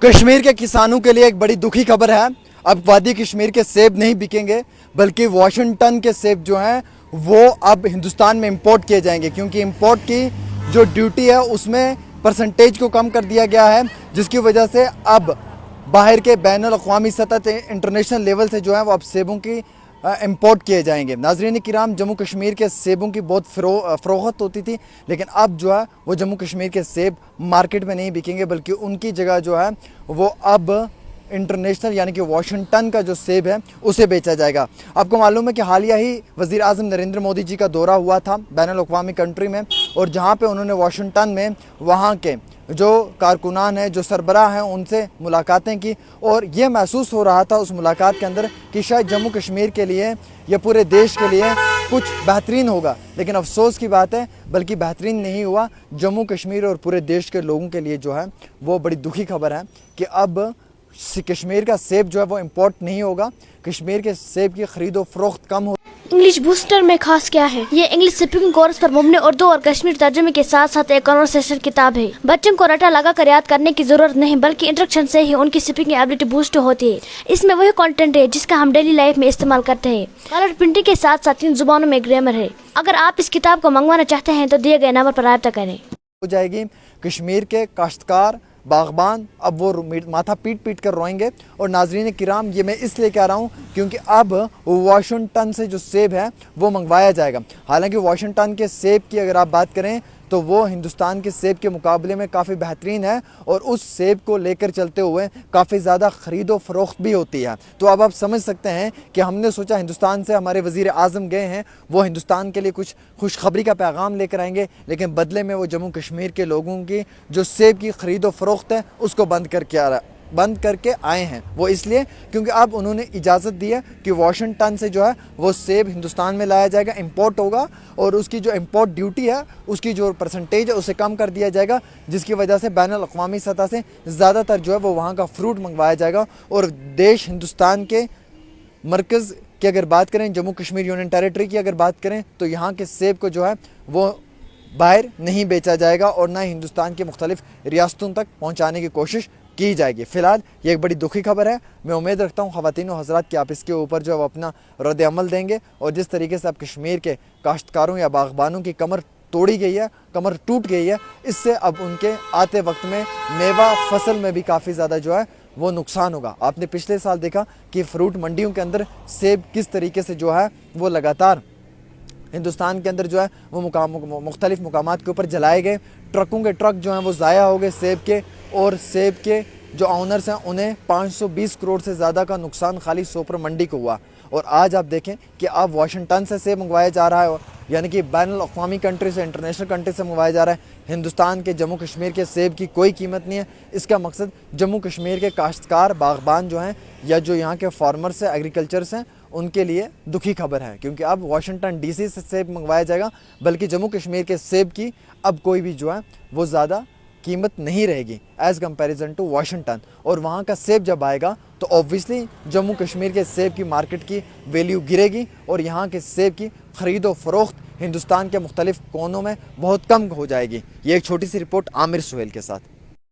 कश्मीर के किसानों के लिए एक बड़ी दुखी खबर है। अब वादी कश्मीर के सेब नहीं बिकेंगे, बल्कि वाशिंगटन के सेब जो हैं वो अब हिंदुस्तान में इंपोर्ट किए जाएंगे, क्योंकि इंपोर्ट की जो ड्यूटी है उसमें परसेंटेज को कम कर दिया गया है, जिसकी वजह से अब बाहर के बैनुल अक़वामी सतह से, इंटरनेशनल लेवल से जो है वो अब सेबों की इंपोर्ट किए जाएंगे। नाज़रीन किराम, जम्मू कश्मीर के सेबों की बहुत फ़रोख्त होती थी, लेकिन अब जो है वो जम्मू कश्मीर के सेब मार्केट में नहीं बिकेंगे, बल्कि उनकी जगह जो है वो अब इंटरनेशनल यानी कि वाशिंगटन का जो सेब है उसे बेचा जाएगा। आपको मालूम है कि हालिया ही वज़ीर आज़म नरेंद्र मोदी जी का दौरा हुआ था बैनुल अक़वामी कंट्री में, और जहाँ पे उन्होंने वाशिंगटन में वहाँ के जो कारकुनान हैं, जो सरबराह हैं, उनसे मुलाकातें की, और ये महसूस हो रहा था उस मुलाकात के अंदर कि शायद जम्मू कश्मीर के लिए या पूरे देश के लिए कुछ बेहतरीन होगा। लेकिन अफसोस की बात है, बल्कि बेहतरीन नहीं हुआ। जम्मू कश्मीर और पूरे देश के लोगों के लिए जो है वो बड़ी दुखी खबर है कि अब कश्मीर का सेब जो है वो इंपोर्ट नहीं होगा। कश्मीर के सेब की खरीदो फरोख्त कम हो। इंग्लिश बूस्टर में खास क्या है? ये इंग्लिश स्पीकिंग कोर्स पर मुबनी उर्दू और कश्मीर तर्जुमे के साथ साथ एक कन्वर्सेशन किताब है। बच्चों को रटा लगा कर याद करने की जरूरत नहीं, बल्कि इंस्ट्रक्शन से ही उनकी स्पीकिंग एबिलिटी बूस्ट होती है। इसमें वही कंटेंट है जिसका हम डेली लाइफ में इस्तेमाल करते हैं। कलर प्रिंटिंग के साथ साथ 3 जुबानों में ग्रामर है। अगर आप इस किताब को मंगवाना चाहते हैं तो दिए गए नंबर पर राब्ता करें। हो जाएगी। कश्मीर के काश्तकार बागबान अब वो माथा पीट पीट कर रोएंगे। और नाजरीन किराम, ये मैं इसलिए कह रहा हूँ क्योंकि अब वाशिंगटन से जो सेब है वो मंगवाया जाएगा। हालांकि वाशिंगटन के सेब की अगर आप बात करें तो वो हिंदुस्तान के सेब के मुकाबले में काफ़ी बेहतरीन है, और उस सेब को लेकर चलते हुए काफ़ी ज़्यादा ख़रीदो फरोख्त भी होती है। तो अब आप समझ सकते हैं कि हमने सोचा हिंदुस्तान से हमारे वज़ीर आज़म गए हैं, वो हिंदुस्तान के लिए कुछ खुशखबरी का पैगाम लेकर आएंगे, लेकिन बदले में वो जम्मू कश्मीर के लोगों की जो सेब की ख़रीदो फरोख्त है उसको बंद करके आए हैं। वो इसलिए क्योंकि अब उन्होंने इजाज़त दी है कि वाशिंगटन से जो है वो सेब हिंदुस्तान में लाया जाएगा, इंपोर्ट होगा, और उसकी जो इंपोर्ट ड्यूटी है उसकी जो परसेंटेज है उसे कम कर दिया जाएगा, जिसकी वजह से बैनुल अक़वामी सतह से ज़्यादातर जो है वो वहाँ का फ्रूट मंगवाया जाएगा। और देश हिंदुस्तान के मरकज़ की अगर बात करें, जम्मू कश्मीर यूनियन टेरिटरी की अगर बात करें, तो यहाँ के सेब को जो है वो बाहर नहीं बेचा जाएगा और ना हिंदुस्तान के मुख्तलिफ रियासतों तक पहुँचाने की कोशिश की जाएगी। फ़िलहाल ये एक बड़ी दुखी खबर है। मैं उम्मीद रखता हूँ ख़वातीन और हज़रात कि आप इसके ऊपर जो है वो अपना रद्द अमल देंगे, और जिस तरीके से अब कश्मीर के काश्तकारों या बागबानों की कमर तोड़ी गई है, कमर टूट गई है, इससे अब उनके आते वक्त में मेवा फसल में भी काफ़ी ज़्यादा जो है वो नुकसान होगा। आपने पिछले साल देखा कि फ्रूट मंडियों के अंदर सेब किस तरीके से जो है वो लगातार हिंदुस्तान के अंदर जो है वो मुख्तलिफ मुकामात के ऊपर जलाए गए। ट्रकों के ट्रक जो हैं वो ज़ाया हो गए सेब के, और सेब के जो ऑनर्स हैं उन्हें 520 करोड़ से ज़्यादा का नुकसान खाली सोपर मंडी को हुआ। और आज आप देखें कि अब वाशिंगटन से सेब मंगवाया जा रहा है, यानी कि बैनुल अक़वामी कंट्री से, इंटरनेशनल कंट्री से मंगवाया जा रहा है। हिंदुस्तान के जम्मू कश्मीर के सेब की कोई कीमत नहीं है। इसका मकसद जम्मू कश्मीर के काश्तकार बागबान जो हैं या जो यहाँ के फार्मर्स हैं, एग्रीकल्चर्स हैं, उनके लिए दुखी खबर है, क्योंकि अब वाशिंगटन डीसी से सेब मंगवाया जाएगा, बल्कि जम्मू कश्मीर के सेब की अब कोई भी जो है वो ज़्यादा कीमत नहीं रहेगी एज़ कंपैरिजन टू वाशिंगटन। और वहाँ का सेब जब आएगा तो ऑब्वियसली जम्मू कश्मीर के सेब की मार्केट की वैल्यू गिरेगी, और यहाँ के सेब की ख़रीदो फरोख्त हिंदुस्तान के मुख्तलिफ कोनों में बहुत कम हो जाएगी। ये एक छोटी सी रिपोर्ट आमिर सुहेल के साथ।